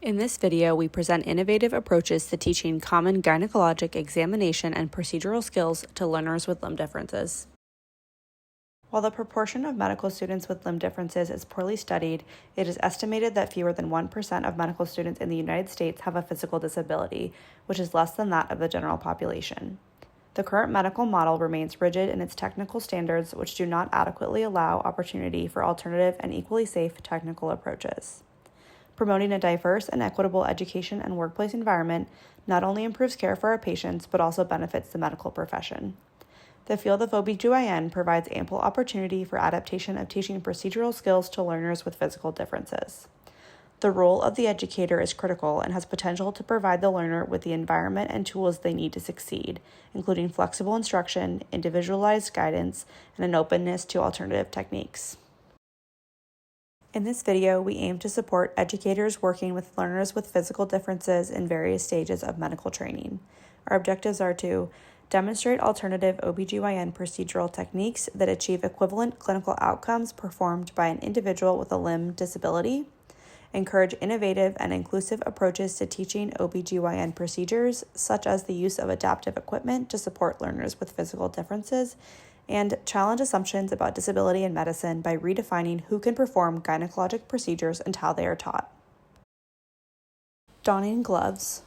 In this video, we present innovative approaches to teaching common gynecologic examination and procedural skills to learners with limb differences. While the proportion of medical students with limb differences is poorly studied, it is estimated that fewer than 1% of medical students in the United States have a physical disability, which is less than that of the general population. The current medical model remains rigid in its technical standards, which do not adequately allow opportunity for alternative and equally safe technical approaches. Promoting a diverse and equitable education and workplace environment not only improves care for our patients, but also benefits the medical profession. The field of OB/GYN provides ample opportunity for adaptation of teaching procedural skills to learners with physical differences. The role of the educator is critical and has potential to provide the learner with the environment and tools they need to succeed, including flexible instruction, individualized guidance, and an openness to alternative techniques. In this video, we aim to support educators working with learners with physical differences in various stages of medical training. Our objectives are to demonstrate alternative OB/GYN procedural techniques that achieve equivalent clinical outcomes performed by an individual with a limb disability, encourage innovative and inclusive approaches to teaching OB/GYN procedures, such as the use of adaptive equipment to support learners with physical differences, and challenge assumptions about disability in medicine by redefining who can perform gynecologic procedures and how they are taught. Donning gloves.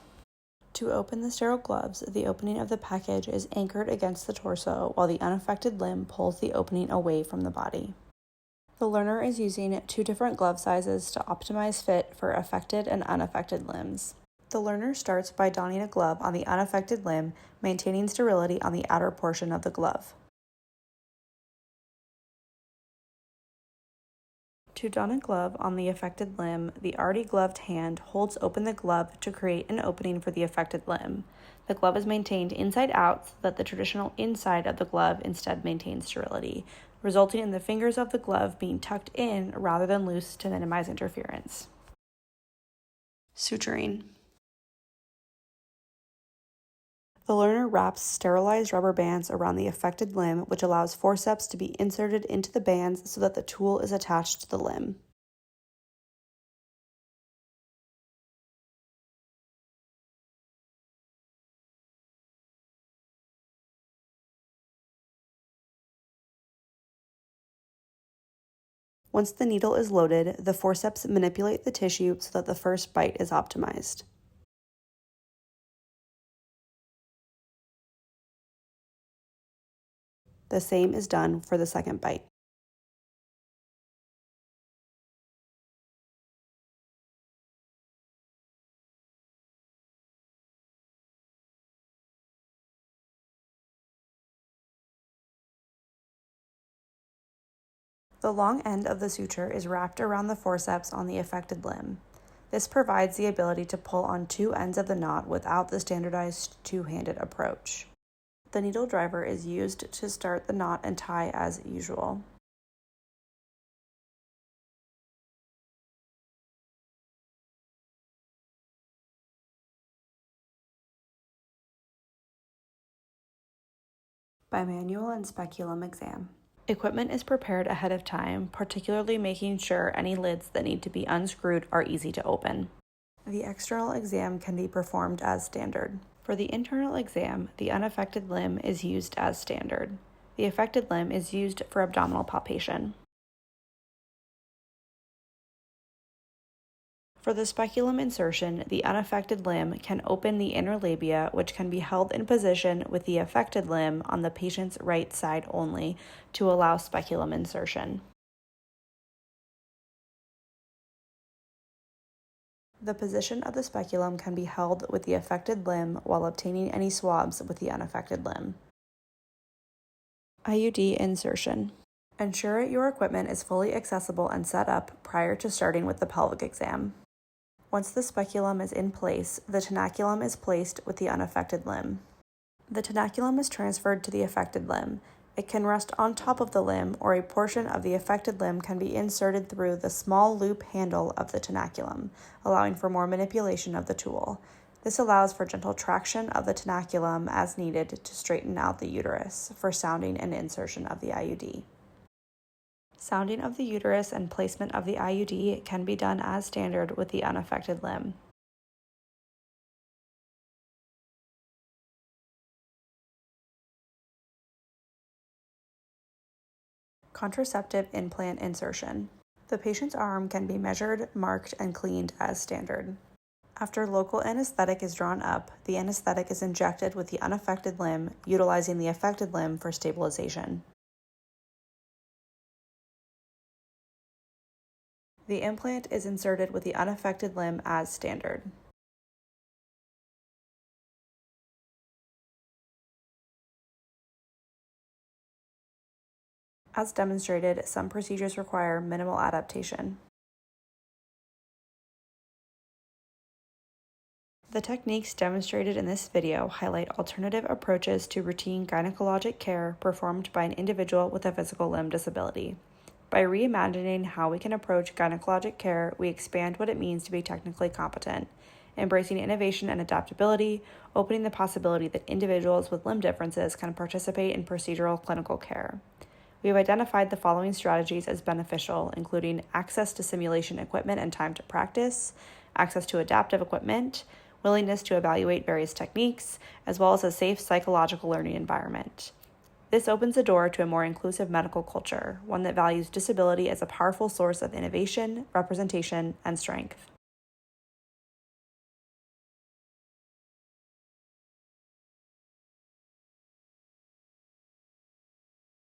To open the sterile gloves, the opening of the package is anchored against the torso while the unaffected limb pulls the opening away from the body. The learner is using 2 different glove sizes to optimize fit for affected and unaffected limbs. The learner starts by donning a glove on the unaffected limb, maintaining sterility on the outer portion of the glove. To don a glove on the affected limb, the already gloved hand holds open the glove to create an opening for the affected limb. The glove is maintained inside out so that the traditional inside of the glove instead maintains sterility, resulting in the fingers of the glove being tucked in rather than loose to minimize interference. Suturing. The learner wraps sterilized rubber bands around the affected limb, which allows forceps to be inserted into the bands so that the tool is attached to the limb. Once the needle is loaded, the forceps manipulate the tissue so that the first bite is optimized. The same is done for the second bite. The long end of the suture is wrapped around the forceps on the affected limb. This provides the ability to pull on 2 ends of the knot without the standardized 2-handed approach. The needle driver is used to start the knot and tie as usual. Bimanual and speculum exam. Equipment is prepared ahead of time, particularly making sure any lids that need to be unscrewed are easy to open. The external exam can be performed as standard. For the internal exam, the unaffected limb is used as standard. The affected limb is used for abdominal palpation. For the speculum insertion, the unaffected limb can open the inner labia, which can be held in position with the affected limb on the patient's right side only to allow speculum insertion. The position of the speculum can be held with the affected limb while obtaining any swabs with the unaffected limb. IUD insertion. Ensure your equipment is fully accessible and set up prior to starting with the pelvic exam. Once the speculum is in place, the tenaculum is placed with the unaffected limb. The tenaculum is transferred to the affected limb. It can rest on top of the limb, or a portion of the affected limb can be inserted through the small loop handle of the tenaculum, allowing for more manipulation of the tool. This allows for gentle traction of the tenaculum as needed to straighten out the uterus for sounding and insertion of the IUD. Sounding of the uterus and placement of the IUD can be done as standard with the unaffected limb. Contraceptive implant insertion. The patient's arm can be measured, marked, and cleaned as standard. After local anesthetic is drawn up, the anesthetic is injected with the unaffected limb, utilizing the affected limb for stabilization. The implant is inserted with the unaffected limb as standard. As demonstrated, some procedures require minimal adaptation. The techniques demonstrated in this video highlight alternative approaches to routine gynecologic care performed by an individual with a physical limb disability. By reimagining how we can approach gynecologic care, we expand what it means to be technically competent, embracing innovation and adaptability, opening the possibility that individuals with limb differences can participate in procedural clinical care. We have identified the following strategies as beneficial, including access to simulation equipment and time to practice, access to adaptive equipment, willingness to evaluate various techniques, as well as a safe psychological learning environment. This opens the door to a more inclusive medical culture, one that values disability as a powerful source of innovation, representation, and strength.